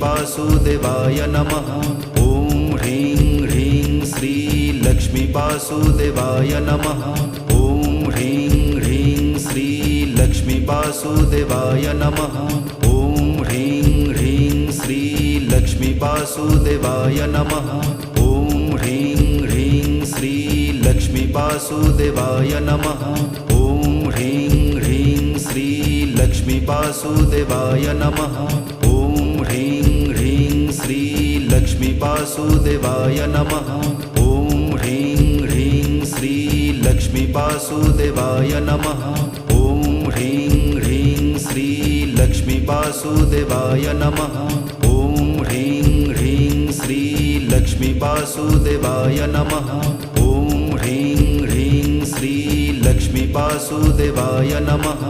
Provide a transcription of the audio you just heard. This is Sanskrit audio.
लक्ष्मीवासुदेवाय नमः। ॐ ह्रीं ह्रीं श्री लक्ष्मीवासुदेवाय नमः। ॐ ह्रीं ह्रीं श्री लक्ष्मीवासुदेवाय नमः। ॐ ह्रीं ह्रीं श्री लक्ष्मीवासुदेवाय नमः। ॐ ह्रीं ह्रीं श्री लक्ष्मीवासुदेवाय नमः। ॐ ह्रीं ह्रीं श्री लक्ष्मीवासुदेवाय नमः। ॐ ह्रीं ह्रीं श्री लक्ष्मीवासुदेवाय नमः। ॐ ह्रीं ह्रीं श्री लक्ष्मीवासुदेवाय नमः। ॐ ह्रीं ह्रीं श्री लक्ष्मीवासुदेवाय नमः। ॐ ह्रीं ह्रीं श्री लक्ष्मीवासुदेवाय नमः। ॐ ह्रीं ह्रीं श्री लक्ष्मीवासुदेवाय नमः।